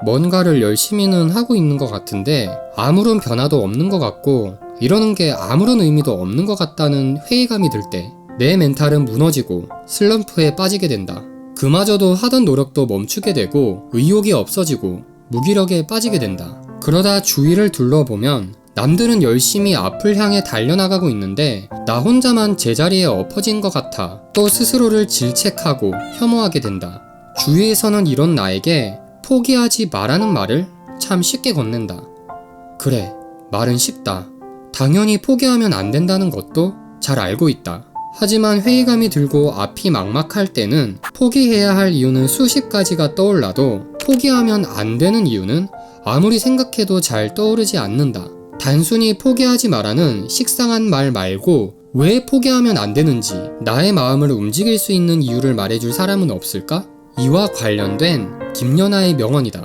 뭔가를 열심히는 하고 있는 것 같은데 아무런 변화도 없는 것 같고 이러는 게 아무런 의미도 없는 것 같다는 회의감이 들 때 내 멘탈은 무너지고 슬럼프에 빠지게 된다. 그마저도 하던 노력도 멈추게 되고 의욕이 없어지고 무기력에 빠지게 된다. 그러다 주위를 둘러보면 남들은 열심히 앞을 향해 달려나가고 있는데 나 혼자만 제자리에 엎어진 것 같아 또 스스로를 질책하고 혐오하게 된다. 주위에서는 이런 나에게 포기하지 말라는 말을 참 쉽게 건넨다. 그래, 말은 쉽다. 당연히 포기하면 안 된다는 것도 잘 알고 있다. 하지만 회의감이 들고 앞이 막막할 때는 포기해야 할 이유는 수십 가지가 떠올라도 포기하면 안 되는 이유는 아무리 생각해도 잘 떠오르지 않는다. 단순히 포기하지 마라는 식상한 말 말고 왜 포기하면 안 되는지 나의 마음을 움직일 수 있는 이유를 말해줄 사람은 없을까? 이와 관련된 김연아의 명언이다.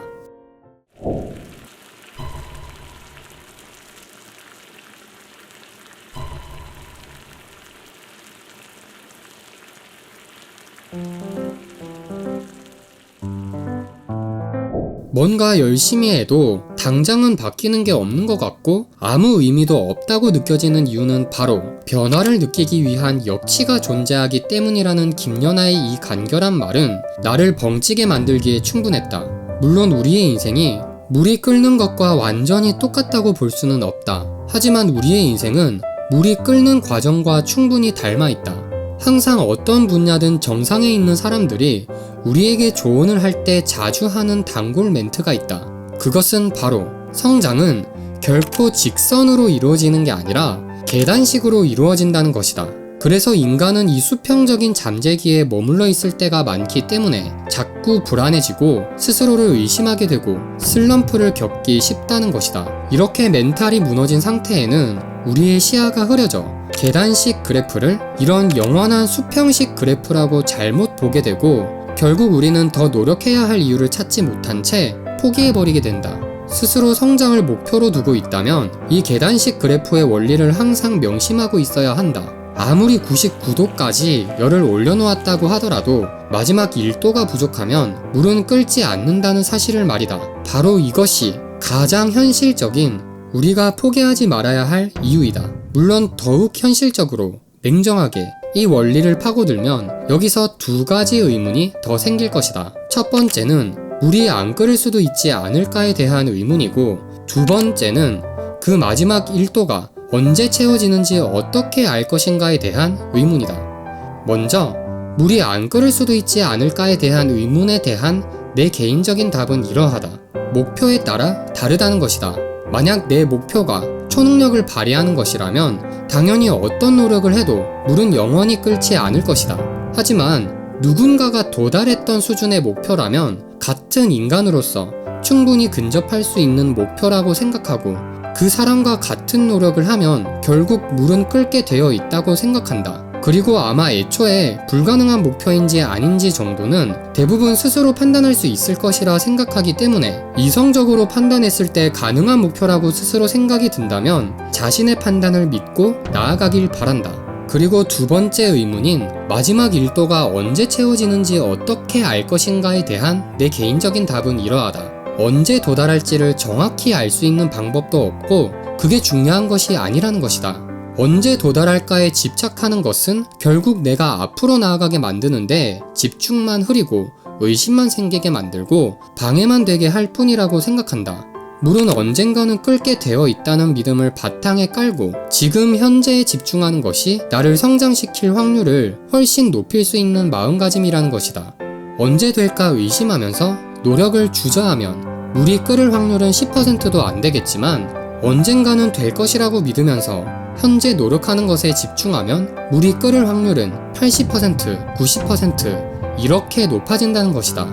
뭔가 열심히 해도 당장은 바뀌는 게 없는 것 같고 아무 의미도 없다고 느껴지는 이유는 바로 변화를 느끼기 위한 역치가 존재하기 때문이라는 김연아의 이 간결한 말은 나를 벙찌게 만들기에 충분했다. 물론 우리의 인생이 물이 끓는 것과 완전히 똑같다고 볼 수는 없다. 하지만 우리의 인생은 물이 끓는 과정과 충분히 닮아있다. 항상 어떤 분야든 정상에 있는 사람들이 우리에게 조언을 할 때 자주 하는 단골 멘트가 있다. 그것은 바로 성장은 결코 직선으로 이루어지는 게 아니라 계단식으로 이루어진다는 것이다. 그래서 인간은 이 수평적인 잠재기에 머물러 있을 때가 많기 때문에 자꾸 불안해지고 스스로를 의심하게 되고 슬럼프를 겪기 쉽다는 것이다. 이렇게 멘탈이 무너진 상태에는 우리의 시야가 흐려져 계단식 그래프를 이런 영원한 수평식 그래프라고 잘못 보게 되고 결국 우리는 더 노력해야 할 이유를 찾지 못한 채 포기해버리게 된다. 스스로 성장을 목표로 두고 있다면 이 계단식 그래프의 원리를 항상 명심하고 있어야 한다. 아무리 99도까지 열을 올려놓았다고 하더라도 마지막 1도가 부족하면 물은 끓지 않는다는 사실을 말이다. 바로 이것이 가장 현실적인 우리가 포기하지 말아야 할 이유이다. 물론 더욱 현실적으로 냉정하게 이 원리를 파고들면 여기서 두 가지 의문이 더 생길 것이다. 첫 번째는 물이 안 끓을 수도 있지 않을까에 대한 의문이고 두 번째는 그 마지막 1도가 언제 채워지는지 어떻게 알 것인가에 대한 의문이다. 먼저 물이 안 끓을 수도 있지 않을까에 대한 의문에 대한 내 개인적인 답은 이러하다. 목표에 따라 다르다는 것이다. 만약 내 목표가 초능력을 발휘하는 것이라면 당연히 어떤 노력을 해도 물은 영원히 끓지 않을 것이다. 하지만 누군가가 도달했던 수준의 목표라면 같은 인간으로서 충분히 근접할 수 있는 목표라고 생각하고 그 사람과 같은 노력을 하면 결국 물은 끓게 되어 있다고 생각한다. 그리고 아마 애초에 불가능한 목표인지 아닌지 정도는 대부분 스스로 판단할 수 있을 것이라 생각하기 때문에 이성적으로 판단했을 때 가능한 목표라고 스스로 생각이 든다면 자신의 판단을 믿고 나아가길 바란다. 그리고 두 번째 의문인 마지막 1도가 언제 채워지는지 어떻게 알 것인가에 대한 내 개인적인 답은 이러하다. 언제 도달할지를 정확히 알 수 있는 방법도 없고 그게 중요한 것이 아니라는 것이다. 언제 도달할까에 집착하는 것은 결국 내가 앞으로 나아가게 만드는데 집중만 흐리고 의심만 생기게 만들고 방해만 되게 할 뿐이라고 생각한다. 물은 언젠가는 끓게 되어 있다는 믿음을 바탕에 깔고 지금 현재에 집중하는 것이 나를 성장시킬 확률을 훨씬 높일 수 있는 마음가짐이라는 것이다. 언제 될까 의심하면서 노력을 주저하면 물이 끓을 확률은 10%도 안 되겠지만 언젠가는 될 것이라고 믿으면서 현재 노력하는 것에 집중하면 물이 끓을 확률은 80%, 90% 이렇게 높아진다는 것이다.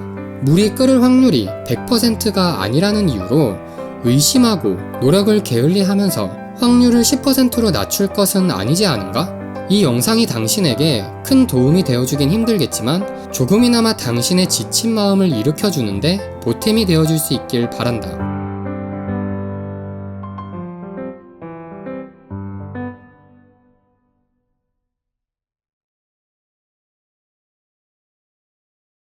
물이 끓을 확률이 100%가 아니라는 이유로 의심하고 노력을 게을리하면서 확률을 10%로 낮출 것은 아니지 않은가? 이 영상이 당신에게 큰 도움이 되어주긴 힘들겠지만 조금이나마 당신의 지친 마음을 일으켜주는데 보탬이 되어줄 수 있길 바란다.